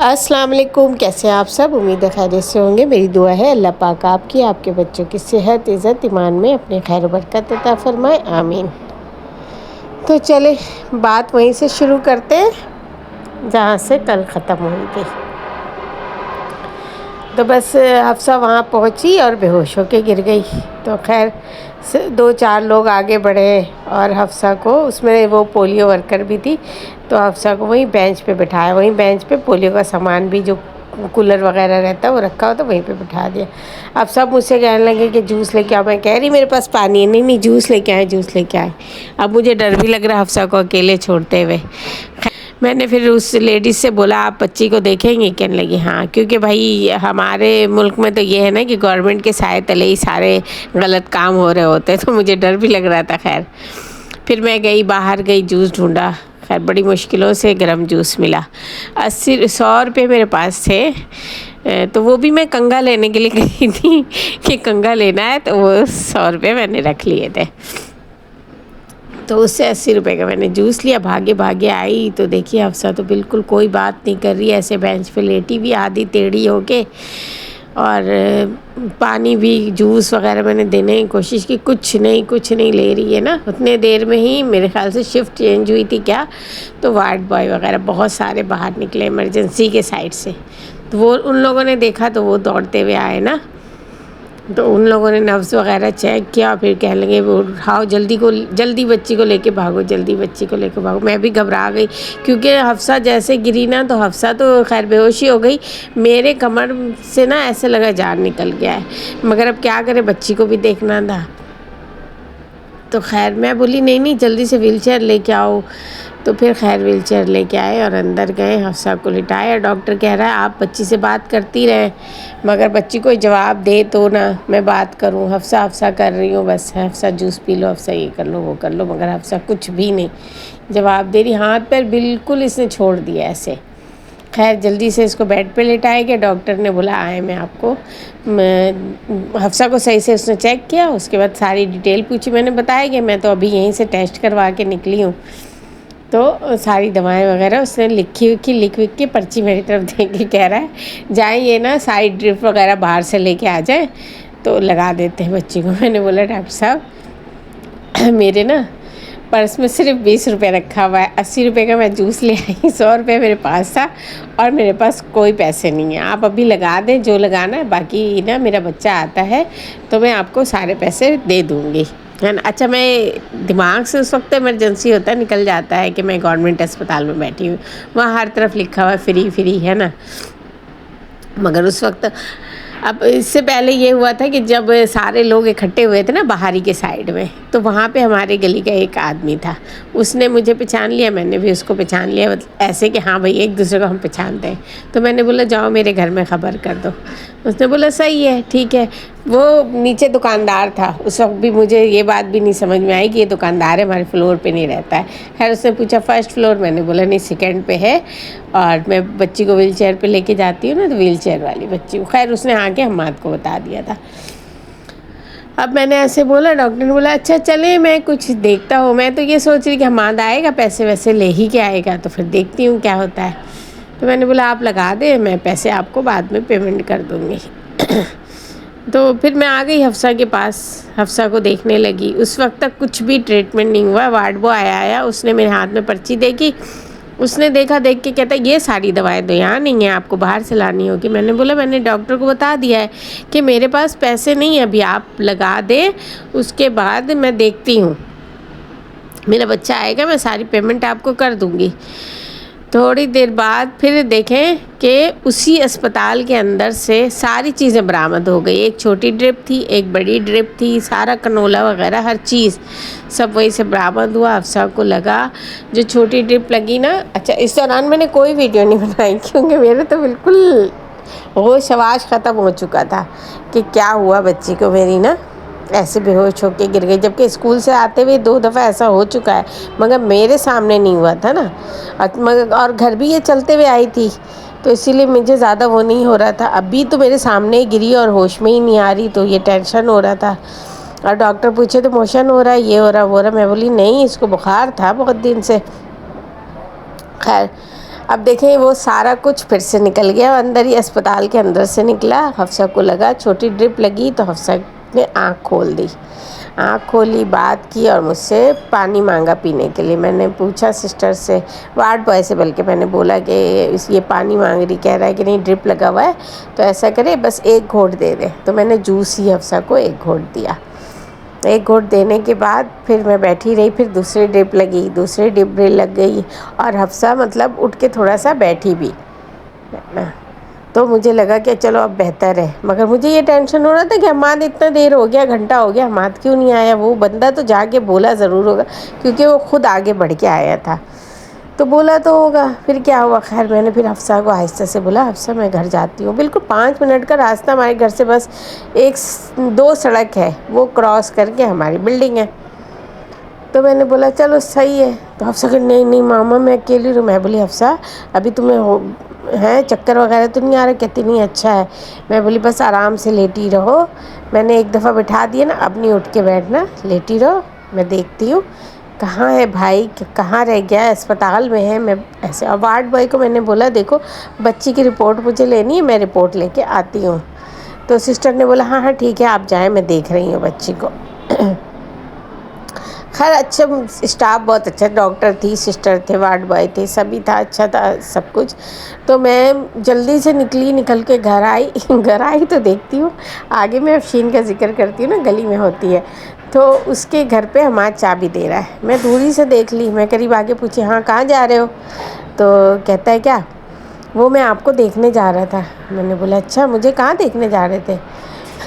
السلام علیکم، کیسے ہیں آپ سب؟ امید ہے خیریت سے ہوں گے۔ میری دعا ہے اللہ پاک آپ کی، آپ کے بچوں کی صحت، عزت، ایمان میں اپنے خیر و برکت عطا فرمائے، آمین۔ تو چلے بات وہیں سے شروع کرتے ہیں جہاں سے کل ختم ہوئی تھی۔ تو بس حفصہ وہاں پہنچی اور بے ہوش ہو کے گر گئی۔ تو خیر 2-4 لوگ آگے بڑھے اور حفصہ کو، اس میں وہ پولیو ورکر بھی تھی، تو حفصہ کو وہیں بینچ پہ بٹھایا، وہیں بینچ پہ پولیو کا سامان بھی جو کولر وغیرہ رہتا ہے وہ رکھا ہو تو وہیں پہ بٹھا دیا۔ اب سب مجھ سے کہنے لگے کہ جوس لے کے آؤ، میں کہہ رہی میرے پاس پانی ہے، نہیں جوس لے کے آئے، جوس لے کے آئے۔ اب مجھے ڈر بھی لگ رہا حفصہ کو اکیلے چھوڑتے ہوئے۔ میں نے پھر اس لیڈیز سے بولا آپ بچی کو دیکھیں گی؟ کہنے لگی ہاں، کیونکہ بھائی ہمارے ملک میں تو یہ ہے نا کہ گورنمنٹ کے سائے تلے ہی سارے غلط کام ہو رہے ہوتے، تو مجھے ڈر بھی لگ رہا تھا۔ خیر پھر میں گئی، باہر گئی، جوس ڈھونڈا، خیر بڑی مشکلوں سے گرم جوس ملا۔ 100 روپے میرے پاس تھے، تو وہ بھی میں کنگھا لینے کے لیے گئی تھی کہ کنگھا لینا ہے، تو وہ 100 روپے میں نے رکھ لیے تھے، تو اس سے 80 روپے کا میں نے جوس لیا۔ بھاگے بھاگے آئی تو دیکھیے حفصہ تو بالکل کوئی بات نہیں کر رہی، ایسے بینچ پہ لیٹی بھی آدھی ٹیڑھی ہو کے، اور پانی بھی جوس وغیرہ میں نے دینے کی کوشش کی، کچھ نہیں لے رہی ہے نا۔ اتنے دیر میں ہی میرے خیال سے شفٹ چینج ہوئی تھی کیا، تو وارڈ بوائے وغیرہ بہت سارے باہر نکلے ایمرجنسی کے سائڈ سے، تو وہ ان لوگوں نے دیکھا تو وہ دوڑتے ہوئے آئے نا، تو ان لوگوں نے نبض وغیرہ چیک کیا، پھر کہنے لگے وہ اٹھاؤ، جلدی بچی کو لے کے بھاگو، جلدی بچی کو لے کے بھاگو۔ میں بھی گھبرا گئی کیونکہ حفصہ جیسے گری نا، تو حفصہ تو خیر بے ہوشی ہو گئی، میرے کمر سے نا ایسے لگا جان نکل گیا ہے، مگر اب کیا کرے، بچی کو بھی دیکھنا تھا۔ تو خیر میں بولی نہیں جلدی سے ویل چیئر لے کے آؤ، تو پھر خیر ویل چیئر لے کے آئے اور اندر گئے، حفصہ کو لٹایا۔ ڈاکٹر کہہ رہا ہے آپ بچی سے بات کرتی رہیں، مگر بچی کوئی جواب دے تو نا میں بات کروں۔ حفصہ کر رہی ہوں، بس حفصہ جوس پی لو، حفصہ یہ کر لو وہ کر لو، مگر حفصہ کچھ بھی نہیں جواب دے رہی، ہاتھ پیر بالکل اس نے چھوڑ دیا ایسے۔ خیر جلدی سے اس کو بیڈ پہ لٹائے گیا، ڈاکٹر نے بولا آئے میں آپ کو، حفصہ کو صحیح سے اس نے چیک کیا، اس کے بعد ساری ڈیٹیل پوچھی، میں نے بتایا کہ میں تو ابھی یہیں سے ٹیسٹ کروا کے نکلی ہوں، تو ساری دوائیں وغیرہ اس نے لکھ وکھ کے پرچی میری طرف دے کے کہہ رہا ہے جائیں یہ نا سائڈ ڈرپ وغیرہ باہر سے لے کے آ جائیں تو لگا دیتے ہیں بچی کو۔ میں نے بولا ڈاکٹر صاحب میرے نا پرس میں صرف 20 روپے رکھا ہوا ہے، 80 روپے کا میں جوس لے آئی، 100 روپے میرے پاس تھا اور میرے پاس کوئی پیسے نہیں ہیں، آپ ابھی لگا دیں جو لگانا ہے، باقی نا میرا بچہ آتا ہے تو میں آپ کو سارے پیسے دے دوں گی، ہے نا۔ اچھا میں دماغ سے اس وقت ایمرجنسی ہوتا ہے نکل جاتا ہے کہ میں گورنمنٹ اسپتال میں بیٹھی ہوں، وہاں ہر طرف لکھا ہوا ہے فری ہے نا، مگر اس وقت اب اس سے پہلے یہ ہوا تھا کہ جب سارے لوگ اکٹھے ہوئے تھے نا باہری کے سائڈ میں، تو وہاں پہ ہمارے گلی کا ایک آدمی تھا، اس نے مجھے پہچان لیا، میں نے بھی اس کو پہچان لیا، ایسے کہ ہاں بھائی ایک دوسرے کو ہم پہچانتے ہیں، تو میں نے بولا جاؤ میرے گھر میں خبر کر دو، اس نے بولا صحیح ہے ٹھیک ہے۔ وہ نیچے دکاندار تھا، اس وقت بھی مجھے یہ بات بھی نہیں سمجھ میں آئی کہ یہ دکاندار ہے، ہمارے فلور پہ نہیں رہتا ہے۔ خیر اس نے پوچھا فرسٹ فلور، میں نے بولا نہیں سیکنڈ پہ ہے، اور میں بچی کو ویل چیئر پہ لے کے جاتی ہوں نا، تو ویل چیئر والی بچی کو، خیر اس نے آ کے حماد کو بتا دیا تھا۔ اب میں نے ایسے بولا، ڈاکٹر نے بولا اچھا چلیں میں کچھ دیکھتا ہوں، میں تو یہ سوچ رہی کہ حماد آئے گا پیسے ویسے لے ہی کے آئے گا، تو پھر دیکھتی ہوں کیا ہوتا ہے، تو میں نے بولا آپ لگا دیں، میں پیسے آپ کو بعد میں پیمنٹ کر دوں گی۔ تو پھر میں آ گئی حفصہ کے پاس، حفصہ کو دیکھنے لگی، اس وقت تک کچھ بھی ٹریٹمنٹ نہیں ہوا، وارڈ بوائے آیا، اس نے میرے ہاتھ میں پرچی دیکھی، اس نے دیکھا، دیکھ کے کہتا یہ ساری دوائیں تو یہاں نہیں ہیں، آپ کو باہر سے لانی ہوگی۔ میں نے بولا میں نے ڈاکٹر کو بتا دیا ہے کہ میرے پاس پیسے نہیں ہیں، ابھی آپ لگا دیں، اس کے بعد میں دیکھتی ہوں، میرا بچہ آئے گا میں ساری پیمنٹ آپ کو کر دوں گی۔ تھوڑی دیر بعد پھر دیکھیں کہ اسی اسپتال کے اندر سے ساری چیزیں برآمد ہو گئی، ایک چھوٹی ڈرپ تھی، ایک بڑی ڈرپ تھی، سارا کنولا وغیرہ ہر چیز سب وہی سے برآمد ہوا۔ حفصہ کو لگا جو چھوٹی ڈرپ لگی نا، اچھا اس دوران میں نے کوئی ویڈیو نہیں بنائی کیونکہ میرے تو بالکل ہوش حواس ختم ہو چکا تھا کہ کیا ہوا بچی کو میری نا، ایسے بے ہوش ہو کے گر گئی، جبکہ اسکول سے آتے ہوئے 2 دفعہ ایسا ہو چکا ہے، مگر میرے سامنے نہیں ہوا تھا نا، اور گھر بھی یہ چلتے ہوئے آئی تھی، تو اسی لیے مجھے زیادہ وہ نہیں ہو رہا تھا، ابھی تو میرے سامنے ہی گری اور ہوش میں ہی نہیں آ رہی، تو یہ ٹینشن ہو رہا تھا، اور ڈاکٹر پوچھے تو موشن ہو رہا ہے، یہ ہو رہا وہ ہو رہا، میں بولی نہیں اس کو بخار تھا بہت دن سے۔ خیر اب دیکھیں وہ سارا کچھ پھر سے نکل گیا، اندر ہی اسپتال کے اندر سے نکلا۔ حفصہ کو لگا چھوٹی ڈرپ لگی تو حفصہ نے آنکھ کھول دی، آنکھ کھولی، بات کی اور مجھ سے پانی مانگا پینے کے لیے۔ میں نے پوچھا سسٹر سے، وارڈ بوائے سے بلکہ میں نے بولا کہ یہ پانی مانگ رہی، کہہ رہا ہے کہ نہیں ڈرپ لگا ہوا ہے تو ایسا کرے بس ایک گھونٹ دے دے۔ تو میں نے جوس ہی حفصہ کو ایک گھونٹ دیا۔ ایک گھونٹ دینے کے بعد پھر میں بیٹھی رہی، پھر دوسری ڈرپ لگی، دوسری ڈرپ لگ گئی اور حفصہ مطلب اٹھ کے تھوڑا سا بیٹھی بھی، تو مجھے لگا کہ چلو اب بہتر ہے۔ مگر مجھے یہ ٹینشن ہو رہا تھا کہ حماد اتنا دیر ہو گیا، گھنٹہ ہو گیا، حماد کیوں نہیں آیا؟ وہ بندہ تو جا کے بولا ضرور ہوگا کیونکہ وہ خود آگے بڑھ کے آیا تھا، تو بولا تو ہوگا۔ پھر کیا ہوا، خیر میں نے پھر حفصہ کو آہستہ سے بولا حفصہ میں گھر جاتی ہوں، بالکل 5 منٹ کا راستہ ہمارے گھر سے، بس 2 سڑک ہے وہ کراس کر کے ہماری بلڈنگ ہے۔ تو میں نے بولا چلو صحیح ہے، تو حفصہ کہ نہیں ماما میں اکیلی رہوں۔ میں بولی حفصہ ابھی تمہیں چکر وغیرہ تو نہیں آ رہا؟ کہتی نہیں اچھا ہے۔ میں بولی بس آرام سے لیٹی رہو، میں نے ایک دفعہ بٹھا دیا نا، اب نہیں اٹھ کے بیٹھنا، لیٹی رہو، میں دیکھتی ہوں کہاں ہے بھائی، کہاں رہ گیا ہے، اسپتال میں ہے۔ میں ایسے، اور وارڈ بوائے کو میں نے بولا دیکھو بچی کی رپورٹ مجھے لینی ہے، میں رپورٹ لے کے آتی ہوں۔ تو سسٹر نے بولا ہاں ٹھیک ہے آپ جائیں، میں دیکھ رہی ہوں بچی کو۔ خیر اچھا اسٹاف بہت اچھا، ڈاکٹر تھی، سسٹر تھے، وارڈ بوائے تھے، سبھی تھا، اچھا تھا سب کچھ۔ تو میں جلدی سے نکل کے گھر آئی تو دیکھتی ہوں آگے، میں افشین کا ذکر کرتی ہوں نا، گلی میں ہوتی ہے، تو اس کے گھر پہ حماد چابی دے رہا ہے۔ میں دوری سے دیکھ لی، میں قریب آگے پوچھی ہاں کہاں جا رہے ہو؟ تو کہتا ہے کیا وہ میں آپ کو دیکھنے جا رہا تھا۔ میں نے بولا اچھا مجھے کہاں دیکھنے جا رہے تھے؟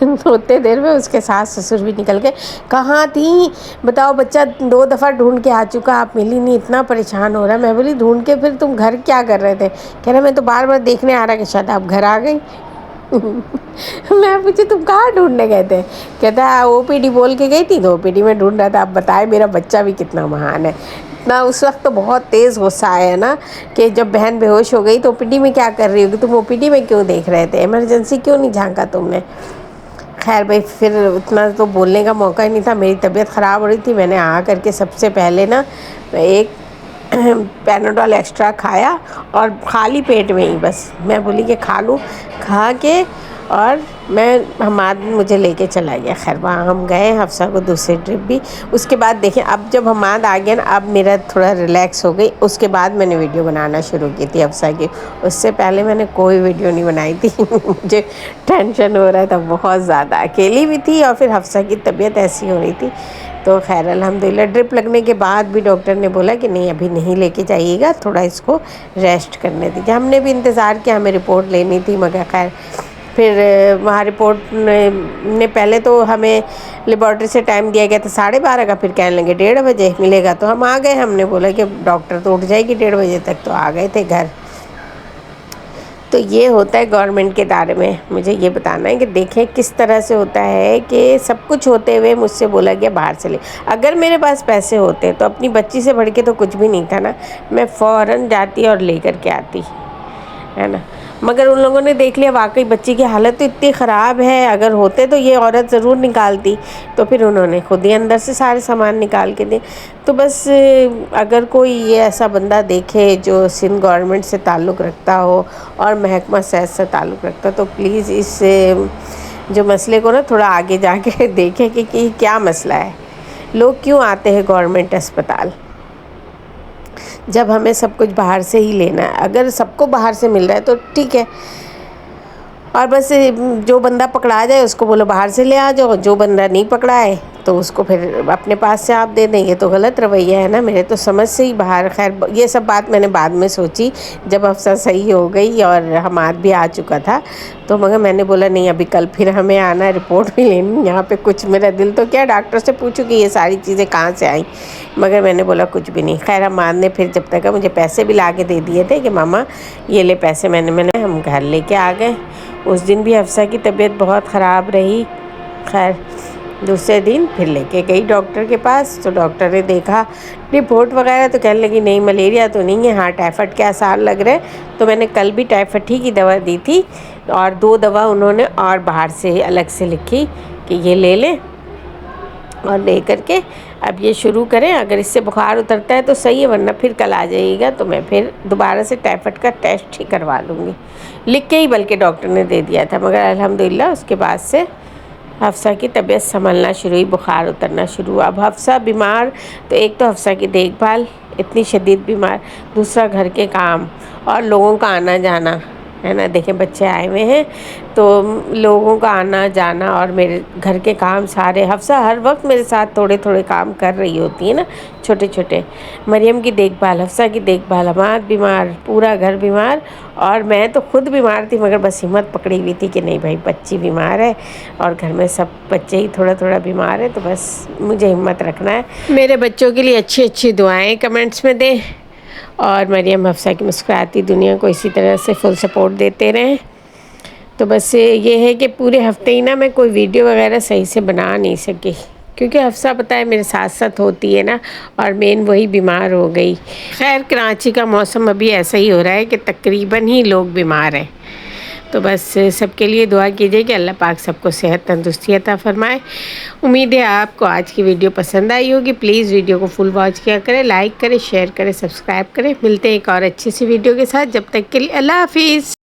اتنے دیر میں اس کے ساس سسر بھی نکل گئے، کہاں تھیں بتاؤ، بچہ 2 دفعہ ڈھونڈ کے آ چکا، آپ ملی نہیں، اتنا پریشان ہو رہا ہے۔ میں بولی ڈھونڈ کے پھر تم گھر کیا کر رہے تھے؟ کہہ رہے میں تو بار بار دیکھنے آ رہا کہ شاید آپ گھر آ گئی۔ میں پوچھی تم کہاں ڈھونڈنے گئے تھے؟ کہتا ہے او پی ڈی بول کے گئی تھی تو او پی ڈی میں ڈھونڈ رہا تھا۔ اب بتائے میرا بچہ بھی کتنا مہان ہے۔ اتنا اس وقت تو بہت تیز غصہ آیا نا کہ جب بہن بے ہوش ہو گئی تو او پی ڈی میں کیا کر رہی ہوگی تم، او پی ڈی میں کیوں دیکھ رہے تھے، ایمرجنسی کیوں نہیں جھانکا تم نے؟ خیر بھائی پھر اتنا تو بولنے کا موقع ہی نہیں تھا، میری طبیعت خراب ہو رہی تھی۔ میں نے آ کر کے سب سے پہلے نا ایک پیناڈول ایکسٹرا کھایا اور خالی پیٹ میں ہی بس میں بولی کہ کھا لوں، کھا کے اور میں حماد مجھے لے کے چلا گیا۔ خیر وہاں ہم گئے، حفصہ کو دوسری ٹرپ بھی۔ اس کے بعد دیکھیں اب جب حماد آ گیا نا، اب میرا تھوڑا ریلیکس ہو گئی۔ اس کے بعد میں نے ویڈیو بنانا شروع کی تھی حفصہ کی، اس سے پہلے میں نے کوئی ویڈیو نہیں بنائی تھی۔ مجھے ٹینشن ہو رہا تھا بہت زیادہ، اکیلی بھی تھی اور پھر حفصہ کی طبیعت ایسی ہو رہی تھی۔ تو خیر الحمدللہ ڈرپ لگنے کے بعد بھی ڈاکٹر نے بولا کہ نہیں ابھی نہیں لے کے جائیے گا، تھوڑا اس کو ریسٹ کرنے دیجیے۔ ہم نے بھی انتظار کیا، ہمیں رپورٹ لینی تھی، مگر خیر پھر وہاں رپورٹ نے پہلے تو ہمیں لیبارٹری سے ٹائم دیا گیا تھا 12:30 کا، پھر کہنے لگے 1:30 بجے ملے گا، تو ہم آ گئے۔ ہم نے بولا کہ ڈاکٹر تو اٹھ جائے گی 1:30 بجے تک، تو آ گئے تھے گھر۔ تو یہ ہوتا ہے گورنمنٹ کے ادارے میں۔ مجھے یہ بتانا ہے کہ دیکھیں کس طرح سے ہوتا ہے کہ سب کچھ ہوتے ہوئے مجھ سے بولا گیا باہر سے لے۔ اگر میرے پاس پیسے ہوتے تو اپنی بچی سے بڑھ کے تو کچھ بھی نہیں تھا نا، میں فوراً جاتی اور لے کر کے آتی، ہے نا۔ مگر ان لوگوں نے دیکھ لیا واقعی بچی کی حالت تو اتنی خراب ہے، اگر ہوتے تو یہ عورت ضرور نکالتی، تو پھر انہوں نے خود ہی اندر سے سارے سامان نکال کے دے۔ تو بس اگر کوئی یہ ایسا بندہ دیکھے جو سندھ گورنمنٹ سے تعلق رکھتا ہو اور محکمہ صحت سے تعلق رکھتا ہے تو پلیز اس جو مسئلے کو نا تھوڑا آگے جا کے دیکھیں کہ کیا مسئلہ ہے، لوگ کیوں آتے ہیں گورنمنٹ اسپتال جب ہمیں سب کچھ باہر سے ہی لینا ہے۔ اگر سب کو باہر سے مل رہا ہے تو ٹھیک ہے، اور بس جو بندہ پکڑا جائے اس کو بولو باہر سے لے آ جاؤ، جو بندہ نہیں پکڑا ہے تو اس کو پھر اپنے پاس سے آپ دے دیں، یہ تو غلط رویہ ہے نا، میرے تو سمجھ سے ہی باہر۔ خیر یہ سب بات میں نے بعد میں سوچی جب حفصہ صحیح ہو گئی اور حماد بھی آ چکا تھا، تو مگر میں نے بولا نہیں ابھی کل پھر ہمیں آنا ہے، رپورٹ بھی لینی یہاں پہ۔ کچھ میرا دل تو کیا ڈاکٹر سے پوچھوں کہ یہ ساری چیزیں کہاں سے آئیں، مگر میں نے بولا کچھ بھی نہیں۔ خیر حماد نے پھر جب تک مجھے پیسے بھی لا کے دے دیے تھے کہ ماما یہ لے پیسے، میں نے ہم گھر لے کے آ گئے۔ اس دن بھی حفصہ کی طبیعت بہت خراب رہی۔ خیر دوسرے دن پھر لے کے گئی ڈاکٹر کے پاس، تو ڈاکٹر نے دیکھا رپورٹ وغیرہ تو کہنے لگی نہیں ملیریا تو نہیں ہے، ہاں ٹائیفائڈ کے آثار لگ رہے۔ تو میں نے کل بھی ٹائیفائڈ کی دوا دی تھی اور 2 دوا انہوں نے اور باہر سے الگ سے لکھی کہ یہ لے لیں، اور لے کر کے اب یہ شروع کریں. اگر اس سے بخار اترتا ہے تو صحیح ہے، ورنہ پھر کل آ جائیے گا تو میں پھر دوبارہ سے ٹائیفائڈ کا ٹیسٹ ہی کروا لوں گی. لکھ کے ہی بلکہ ڈاکٹر نے دے دیا تھا، مگر الحمدللہ اس کے بعد سے حفصہ کی طبیعت سنبھلنا شروع ہوئی، بخار اترنا شروع ہوا. اب حفصہ بیمار تو ایک تو حفصہ کی دیکھ بھال اتنی شدید بیمار، دوسرا گھر کے کام اور لوگوں کا آنا جانا ہے نا. دیکھیں بچے آئے ہوئے ہیں تو لوگوں کا آنا جانا اور میرے گھر کے کام سارے. حفصہ ہر وقت میرے ساتھ تھوڑے تھوڑے کام کر رہی ہوتی ہے نا، چھوٹے چھوٹے. مریم کی دیکھ بھال، حفصہ کی دیکھ بھال، حماد بیمار، پورا گھر بیمار. اور میں تو خود بیمار تھی مگر بس ہمت پکڑی ہوئی تھی کہ نہیں بھائی بچی بیمار ہے اور گھر میں سب بچے ہی تھوڑا تھوڑا بیمار ہیں تو بس مجھے ہمت رکھنا ہے. میرے بچوں کے لیے اچھی اچھی دعائیں کمنٹس میں دیں اور مریم حفصہ کی مسکراتی دنیا کو اسی طرح سے فل سپورٹ دیتے رہیں. تو بس یہ ہے کہ پورے ہفتے ہی نا میں کوئی ویڈیو وغیرہ صحیح سے بنا نہیں سکی کیونکہ حفصہ پتہ ہے میرے ساتھ ساتھ ہوتی ہے نا، اور مین وہی بیمار ہو گئی. خیر کراچی کا موسم ابھی ایسا ہی ہو رہا ہے کہ تقریباً ہی لوگ بیمار ہیں. تو بس سب کے لیے دعا کیجیے کہ اللہ پاک سب کو صحت تندرستی عطا فرمائے. امید ہے آپ کو آج کی ویڈیو پسند آئی ہوگی. پلیز ویڈیو کو فل واچ کیا کریں، لائک کریں، شیئر کریں، سبسکرائب کریں. ملتے ہیں ایک اور اچھی سی ویڈیو کے ساتھ. جب تک کے لیے اللہ حافظ.